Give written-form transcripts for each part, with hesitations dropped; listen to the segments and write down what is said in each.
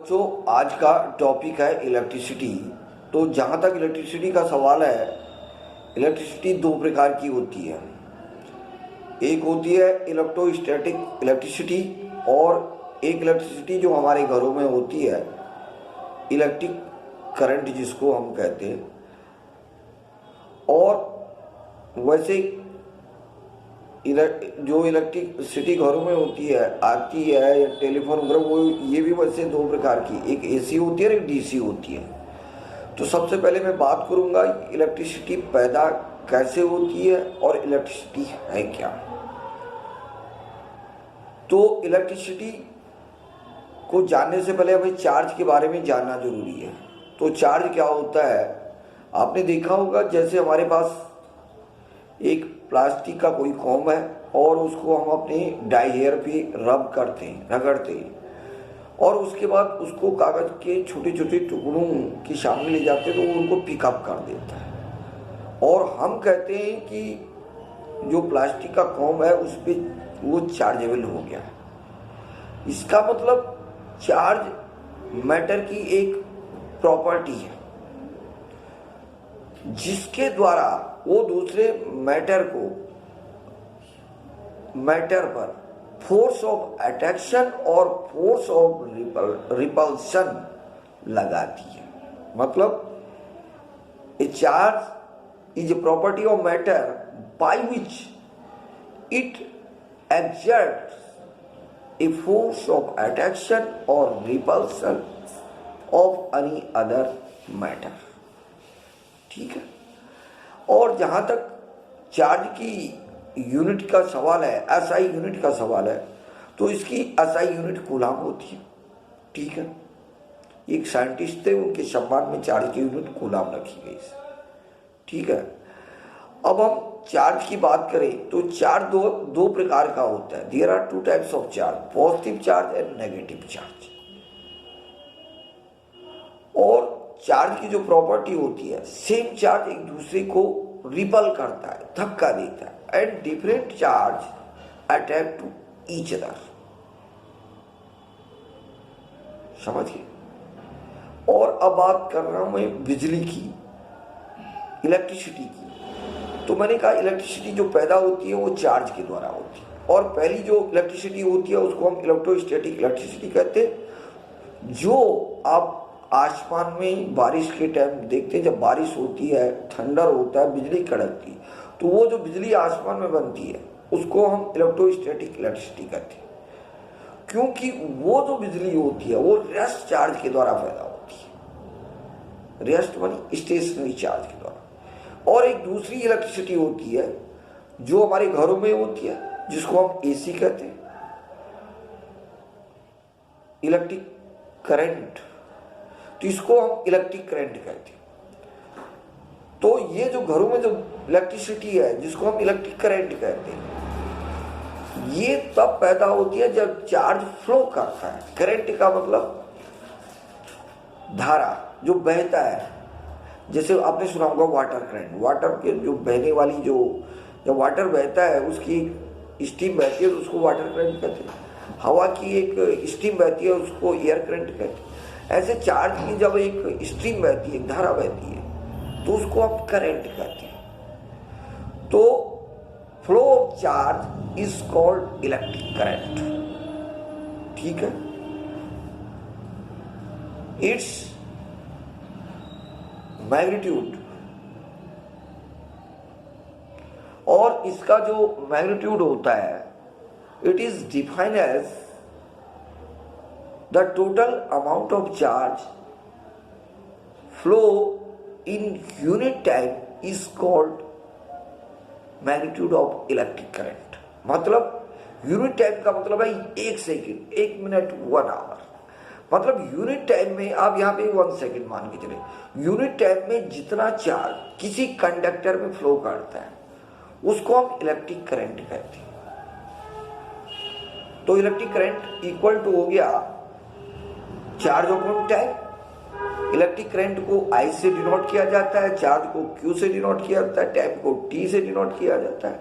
जो आज का टॉपिक है इलेक्ट्रिसिटी। तो जहाँ तक इलेक्ट्रिसिटी का सवाल है, इलेक्ट्रिसिटी दो प्रकार की होती है। एक होती है इलेक्ट्रोस्टैटिक इलेक्ट्रिसिटी और एक इलेक्ट्रिसिटी जो हमारे घरों में होती है, इलेक्ट्रिक करंट जिसको हम कहते हैं। और वैसे जो इलेक्ट्रिसिटी घरों में होती है, आती है या टेलीफोन वगैरह, वो ये भी वैसे दो प्रकार की, एक एसी होती है और एक डीसी होती है। तो सबसे पहले मैं बात करूंगा इलेक्ट्रिसिटी पैदा कैसे होती है और इलेक्ट्रिसिटी है क्या। तो इलेक्ट्रिसिटी को जानने से पहले हमें चार्ज के बारे में जानना जरूरी है। तो चार्ज क्या होता है, आपने देखा होगा, जैसे हमारे पास एक प्लास्टिक का कोई कॉम है और उसको हम अपने डाई हेयर पे रब करते हैं, रगड़ते हैं, और उसके बाद उसको कागज के छोटे छोटे टुकड़ों के सामने ले जाते हैं तो वो उनको पिकअप कर देता है। और हम कहते हैं कि जो प्लास्टिक का कॉम है उस पर वो चार्जेबल हो गया है। इसका मतलब चार्ज मैटर की एक प्रॉपर्टी है जिसके द्वारा वो दूसरे मैटर पर फोर्स ऑफ अट्रैक्शन और फोर्स ऑफ रिपल्शन लगाती है। मतलब ए charge is a property of matter by which it exerts a force of attraction or repulsion of any other matter। ठीक है। और जहां तक चार्ज की यूनिट का सवाल है, एसआई यूनिट का सवाल है, तो इसकी एसआई यूनिट कूलाम होती है। ठीक है। एक साइंटिस्ट थे, उनके सम्मान में चार्ज की यूनिट कूलाम रखी गई। ठीक है। अब हम चार्ज की बात करें तो चार्ज दो प्रकार का होता है। There are two types of charge, positive charge and negative charge. और चार्ज की जो प्रॉपर्टी होती है, सेम चार्ज एक दूसरे को रिपल करता है, धक्का देता है, and different charge attract to each other. समझिए। और अब बात कर रहा हूं मैं बिजली की, इलेक्ट्रिसिटी की। तो मैंने कहा इलेक्ट्रिसिटी जो पैदा होती है वो चार्ज के द्वारा होती है। और पहली जो इलेक्ट्रिसिटी होती है उसको हम इलेक्ट्रोस्टैटिक इलेक्ट्रिसिटी कहते हैं। जो आप आसमान में बारिश के टाइम देखते हैं, जब बारिश होती है, थंडर होता है, बिजली कड़कती है, तो वो जो बिजली आसमान में बनती है उसको हम इलेक्ट्रोस्टैटिक इलेक्ट्रिसिटी कहते हैं। क्योंकि वो जो बिजली होती है वो रेस्ट चार्ज के द्वारा पैदा होती है। रेस्ट मानी स्टेशनरी चार्ज के द्वारा। और एक दूसरी इलेक्ट्रिसिटी होती है जो हमारे घरों में होती है, जिसको हम एसी कहते हैं, इलेक्ट्रिक करंट। तो इसको हम इलेक्ट्रिक करंट कहते हैं। तो ये जो घरों में जो इलेक्ट्रिसिटी है जिसको हम इलेक्ट्रिक करंट कहते हैं, ये तब पैदा होती है जब चार्ज फ्लो करता है। करंट का मतलब धारा जो बहता है। जैसे आपने सुना होगा वाटर करंट, वाटर के जो बहने वाली जो जब वाटर बहता है उसकी स्टीम बहती है तो उसको वाटर करंट कहते हैं। हवा की एक स्टीम बहती है उसको एयर करंट कहते हैं। ऐसे चार्ज की जब एक स्ट्रीम बहती है, एक धारा बहती है, तो उसको आप करंट कहते हैं। तो flow of charge is called electric current. ठीक है। इट्स मैग्नीट्यूड, और इसका जो मैग्नीट्यूड होता है, it is defined as the total amount of charge flow in unit time is called magnitude of electric current. मतलब यूनिट टाइम का मतलब है 1 सेकेंड, 1 मिनट, 1 आवर। मतलब यूनिट टाइम में आप यहाँ पे 1 सेकेंड मान के चले, यूनिट टाइम में जितना चार्ज किसी कंडक्टर में फ्लो करता है उसको हम इलेक्ट्रिक करंट कहते हैं। तो इलेक्ट्रिक करंट इक्वल टू हो गया charge upon time. Electric current को I से डिनोट किया जाता है, चार्ज को Q से डिनोट किया जाता है, टाइम को T से डिनोट किया जाता है।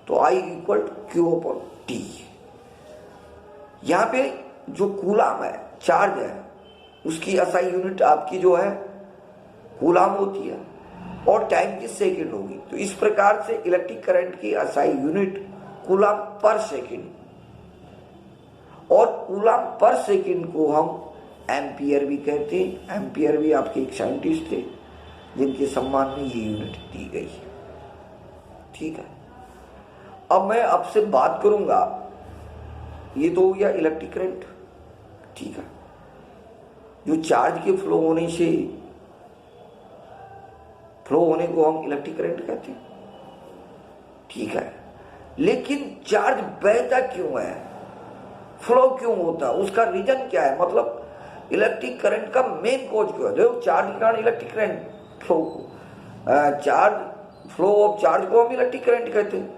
तो I equal to Q upon T। यहाँ पे जो कूलाम है, चार्ज है, उसकी एसआई यूनिट आपकी जो है कूलाम होती है और टाइम की सेकंड होगी। तो इस प्रकार से इलेक्ट्रिक करंट की एसआई यूनिट कूलाम पर सेकंड, और कूलाम पर सेकंड को हम एम्पियर भी कहते हैं। एम्पियर भी आपके एक साइंटिस्ट थे जिनके सम्मान में ये यूनिट दी गई है। ठीक है, अब मैं आपसे बात करूंगा, ये तो हो गया इलेक्ट्रिक करंट। ठीक है, जो चार्ज के फ्लो होने को हम इलेक्ट्रिक करंट कहते हैं। ठीक है, लेकिन चार्ज बहता क्यों है, फ्लो क्यों होता है, उसका रीजन क्या है, मतलब इलेक्ट्रिक करंट का मेन कॉज क्यों है। देखो, चार्ज के कारण इलेक्ट्रिक करंट फ्लो को, चार्ज फ्लो ऑफ चार्ज को हम इलेक्ट्रिक करंट कहते हैं।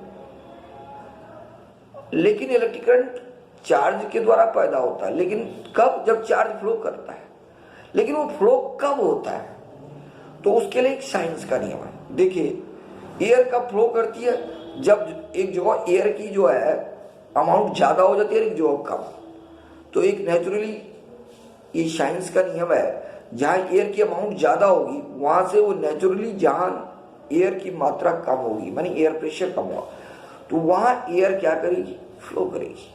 लेकिन इलेक्ट्रिक करंट चार्ज के द्वारा पैदा होता है, लेकिन कब, जब चार्ज फ्लो करता है। लेकिन वो फ्लो कब होता है, तो उसके लिए एक साइंस का नियम है। देखिए, एयर कब फ्लो करती है, जब एक जगह एयर की जो है अमाउंट ज्यादा हो जाती है, एक जगह कम। तो एक नेचुरली ये साइंस का नियम है, जहां एयर की अमाउंट ज्यादा होगी वहां से वो नेचुरली, जहां एयर की मात्रा कम होगी मानी एयर प्रेशर कम होगा, तो वहां एयर क्या करेगी, फ्लो करेगी।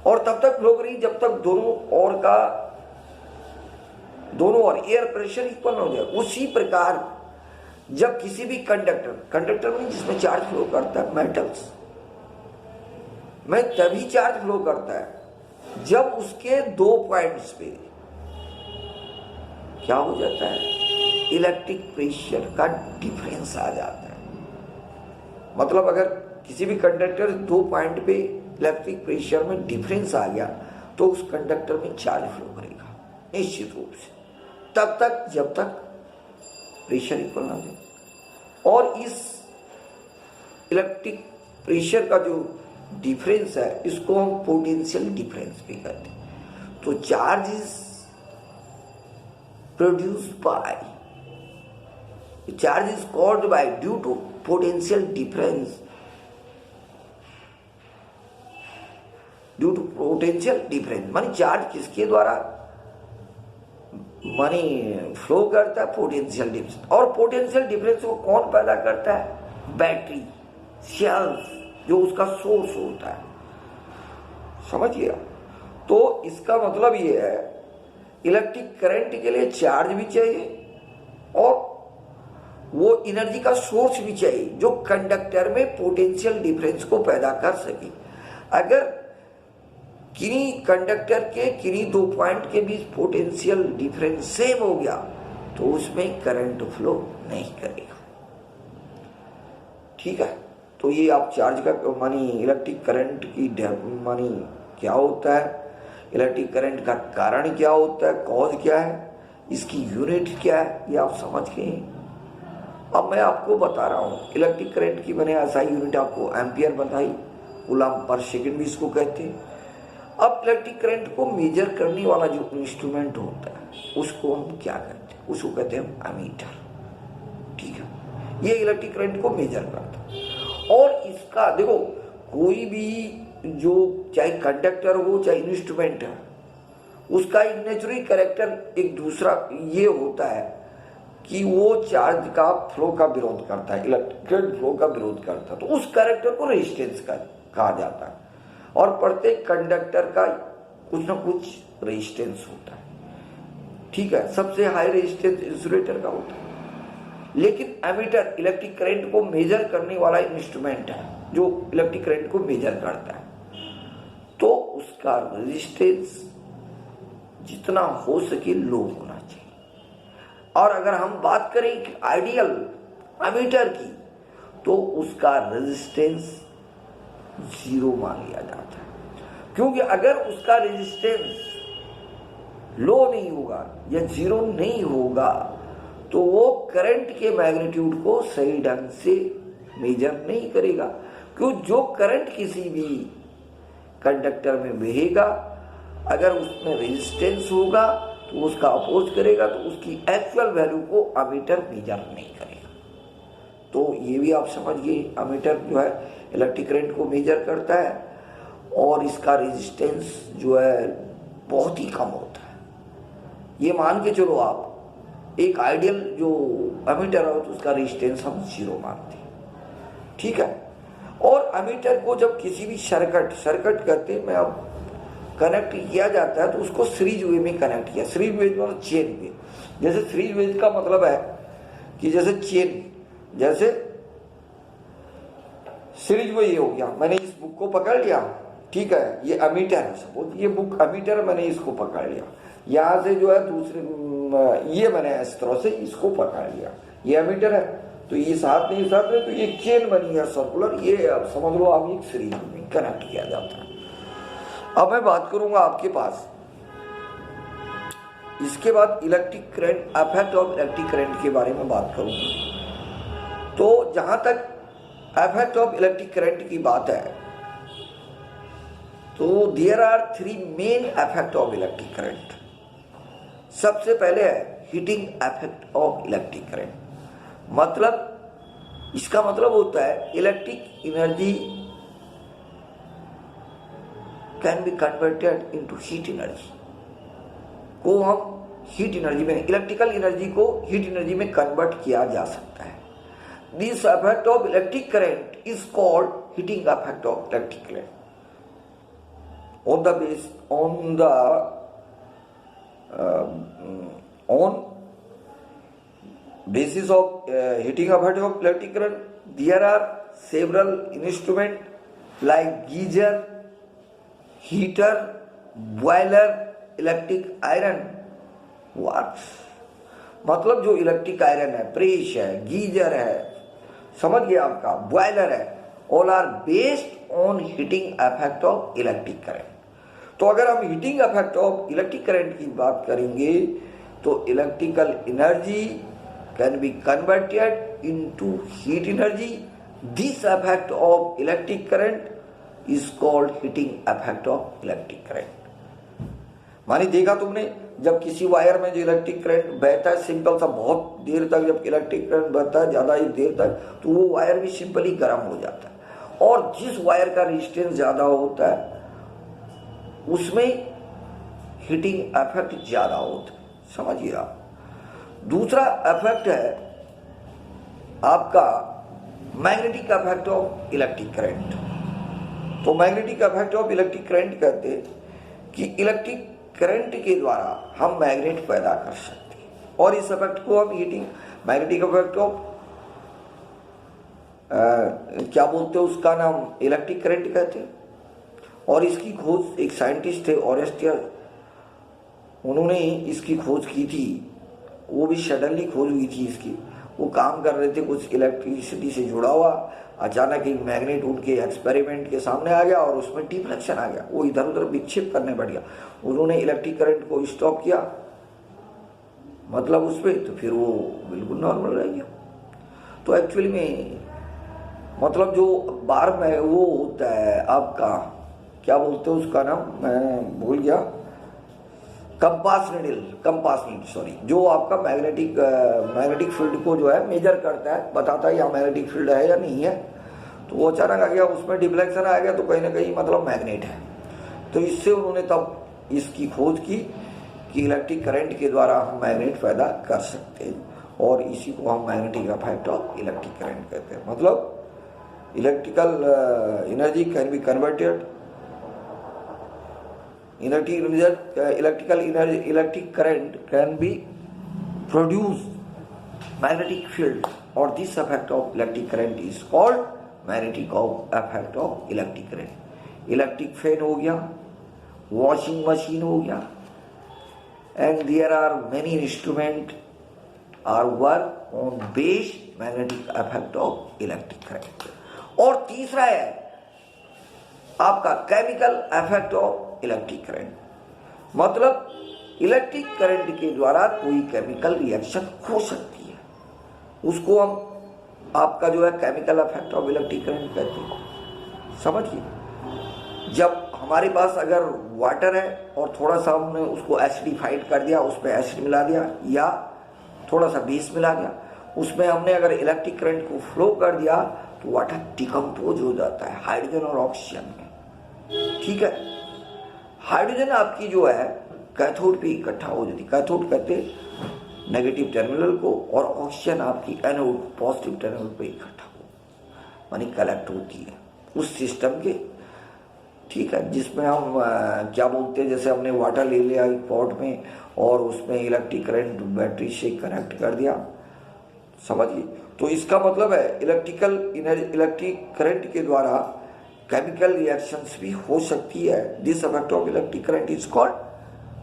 और तब तक फ्लो करेगी जब तक दोनों ओर एयर प्रेशर इक्वल हो जाए। उसी प्रकार जब किसी भी कंडक्टर में जिसमें चार्ज फ्लो करता है, मेटल्स में तभी चार्ज फ्लो करता है जब उसके 2 पॉइंट्स पे क्या हो जाता है, इलेक्ट्रिक प्रेशर का डिफरेंस आ जाता है। मतलब अगर किसी भी कंडक्टर 2 पॉइंट पे इलेक्ट्रिक प्रेशर में डिफरेंस आ गया तो उस कंडक्टर में चार्ज फ्लो करेगा निश्चित रूप से, तब तक जब तक प्रेशर इक्वल ना हो। और इस इलेक्ट्रिक प्रेशर का जो डिफरेंस है, इसको हम पोटेंशियल डिफरेंस भी कहते हैं। तो charge is produced by, charge is caused by due to potential difference, मानी चार्ज किसके द्वारा मानी फ्लो करता है, पोटेंशियल डिफरेंस। और पोटेंशियल डिफरेंस को कौन पैदा करता है, बैटरी सेल्स, जो उसका सोर्स होता है। समझिए, तो इसका मतलब ये है, इलेक्ट्रिक करंट के लिए चार्ज भी चाहिए और वो एनर्जी का सोर्स भी चाहिए जो कंडक्टर में पोटेंशियल डिफरेंस को पैदा कर सके। अगर किन्हीं कंडक्टर के किन्हीं 2 पॉइंट के बीच पोटेंशियल डिफरेंस सेम हो गया तो उसमें करंट फ्लो नहीं करेगा। ठीक है, तो ये आप चार्ज का मानी इलेक्ट्रिक करंट की मानी क्या होता है, इलेक्ट्रिक करंट का कारण क्या होता है, कॉज क्या है, इसकी यूनिट क्या है, ये आप समझ गए। अब मैं आपको बता रहा हूँ इलेक्ट्रिक करंट की मैंने ऐसा यूनिट आपको एम्पियर बताई, कूलम पर सेकंड भी इसको कहते हैं। अब इलेक्ट्रिक करंट को मेजर करने वाला जो इंस्ट्रूमेंट होता है उसको हम क्या कहते हैं, उसको कहते हैं एमीटर। ठीक है, ये इलेक्ट्रिक करंट को मेजर करता है। और इसका देखो, कोई भी जो चाहे कंडक्टर हो चाहे इंस्ट्रूमेंट है, उसका एक नेचुरल कैरेक्टर एक दूसरा ये होता है कि वो चार्ज का फ्लो का विरोध करता है, इलेक्ट्रिक फ्लो का विरोध करता है, तो उस कैरेक्टर को रेजिस्टेंस का कहा जाता है। और प्रत्येक कंडक्टर का कुछ ना कुछ रेजिस्टेंस होता है। ठीक है, सबसे हाई रेजिस्टेंस इंसुलेटर का होता है। लेकिन एमीटर इलेक्ट्रिक करंट को मेजर करने वाला इंस्ट्रूमेंट है जो इलेक्ट्रिक करंट को मेजर करता है, तो उसका रेजिस्टेंस जितना हो सके लो होना चाहिए। और अगर हम बात करें आइडियल एमीटर की, तो उसका रेजिस्टेंस 0 मान लिया जाता है। क्योंकि अगर उसका रेजिस्टेंस लो नहीं होगा या 0 नहीं होगा तो वो करंट के मैग्नीट्यूड को सही ढंग से मेजर नहीं करेगा। क्यों, जो करंट किसी भी कंडक्टर में बहेगा, अगर उसमें रेजिस्टेंस होगा तो उसका अपोज करेगा, तो उसकी एक्चुअल वैल्यू को एमीटर मेजर नहीं करेगा। तो ये भी आप समझिए, एमीटर जो है इलेक्ट्रिक करंट को मेजर करता है और इसका रेजिस्टेंस जो है बहुत ही कम होता है। ये मान के चलो आप एक आइडियल जो एमीटर हो तो उसका रेजिस्टेंस हम 0 मानते हैं, ठीक है। और एमीटर को जब किसी भी सर्किट करते में अब कनेक्ट किया जाता है तो उसको सीरीज वे में कनेक्ट किया। सीरीज वे मतलब चेन वे। जैसे सीरीज वे का मतलब है कि जैसे चेन, जैसे सीरीज वे ये हो गया, मैंने इस बुक को पकड़ लिया, ठीक है, ये एमीटर है, सपोज ये बुक एमीटर, मैंने इसको पकड़ लिया, यहाँ से जो है दूसरे ये मैंने इस तरह से इसको पकड़ लिया, ये एमीटर है, तो ये साथ में तो ये चेन बनी है सर्कुलर, ये अब समझ लो आप एक सीरीज में कनेक्ट किया जाता है। अब मैं बात करूंगा आपके पास इसके बाद electric current, effect of electric current के बारे में बात करूंगा। तो जहां तक इफेक्ट ऑफ इलेक्ट्रिक करंट की बात है तो there are 3 main effect of electric current. सबसे पहले है heating effect of electric current, मतलब इसका मतलब होता है electric energy can be converted into heat energy, को हम हीट एनर्जी में, इलेक्ट्रिकल एनर्जी को हीट एनर्जी में कन्वर्ट किया जा सकता है। This effect of electric current is called heating effect of electric current on basis of heating effect of electric current. There are several instruments like geyser, heater, boiler, electric iron works। मतलब जो electric iron है, press है, geyser है, समझ गया आपका, boiler है, all are based on heating effect of electric current. तो अगर हम heating effect of electric current की बात करेंगे तो electrical energy can be converted into heat energy. This effect of electric current is called heating effect of electric current. मानी देखा तुमने, जब किसी वायर में जो इलेक्ट्रिक करंट बहता है सिंपल सा, बहुत देर तक जब इलेक्ट्रिक करंट बहता है ज्यादा ही देर तक, तो वो वायर भी सिंपली गर्म हो जाता है। और जिस वायर का रेजिस्टेंस ज्यादा होता है उसमें हीटिंग इफेक्ट ज्यादा होता है, समझिए आप। दूसरा इफेक्ट है आपका magnetic effect of electric current. तो magnetic effect of electric current कहते हैं कि इलेक्ट्रिक करंट के द्वारा हम मैग्नेट पैदा कर सकते हैं, और इस इफेक्ट को हम हीटिंग मैग्नेटिक इफेक्ट ऑफ क्या बोलते हैं, उसका नाम इलेक्ट्रिक करंट कहते हैं। और इसकी खोज एक साइंटिस्ट थे ऑरेस्टियर, उन्होंने इसकी खोज की थी, वो भी सडनली खोज हुई थी इसकी। वो काम कर रहे थे कुछ इलेक्ट्रिसिटी से जुड़ा हुआ, अचानक एक मैग्नेट उनके एक्सपेरिमेंट के सामने आ गया और उसमें डिफ्लेक्शन आ गया, वो इधर उधर विक्षेप करने बढ़ गया। उन्होंने इलेक्ट्रिक करंट को स्टॉप किया, मतलब उस पर, तो फिर वो बिल्कुल नॉर्मल रह गया। तो एक्चुअली में मतलब जो बार में वो होता है आपका, क्या बोलते हैं उसका नाम मैं भूल गया, कंपास नीडल सॉरी, जो आपका मैग्नेटिक फील्ड को जो है मेजर करता है, बताता है यहाँ मैग्नेटिक फील्ड है या नहीं है। तो वो अचानक आ गया, उसमें डिफ्लेक्शन आ गया, तो कहीं ना कहीं मतलब मैग्नेट है। तो इससे उन्होंने तब इसकी खोज की कि इलेक्ट्रिक करंट के द्वारा हम मैग्नेट पैदा कर सकते हैं, और इसी को हम magnetic effect of electric current कहते हैं। मतलब electrical energy can be converted, electric current can be produce magnetic field, or this effect of electric current is called magnetic effect of electric current। Electric fan हो गया, washing machine हो गया, and there are many instruments are work on based magnetic effect of electric current। और तीसरा है आपका chemical effect of electric current, मतलब electric current के द्वारा कोई केमिकल रिएक्शन हो सकती है, उसको हम आपका जो है chemical effect of electric current कहते हैं। समझिए, जब हमारे पास अगर वाटर है और थोड़ा सा हमने उसको एसिडिफाइड कर दिया, उसमें एसिड मिला दिया या थोड़ा सा बेस मिला दिया, उसमें हमने अगर इलेक्ट्रिक करंट को फ्लो कर दिया तो वाटर डिकम्पोज हो जाता है हाइड्रोजन और ऑक्सीजन में, ठीक है। हाइड्रोजन आपकी जो है कैथोड पे इकट्ठा हो जाती। कैथोड कहते नेगेटिव टर्मिनल को, और ऑक्सीजन आपकी एनोड पॉजिटिव टर्मिनल पे इकट्ठा हो, मानी कलेक्ट होती है उस सिस्टम के, ठीक है, जिसमें हम क्या बोलते हैं, जैसे हमने वाटर ले लिया एक पॉट में और उसमें इलेक्ट्रिक करंट बैटरी से कनेक्ट कर दिया, समझिए। तो इसका मतलब है इलेक्ट्रिक करंट के द्वारा केमिकल रिएक्शंस भी हो सकती है। This effect of electric current is called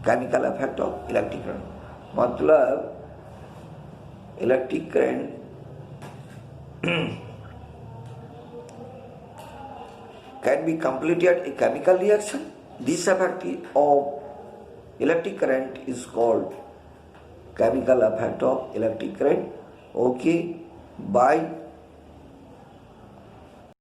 chemical effect of electric current. मतलब electric current can be completed a chemical reaction. This effect of electric current is called chemical effect of electric current. Okay, by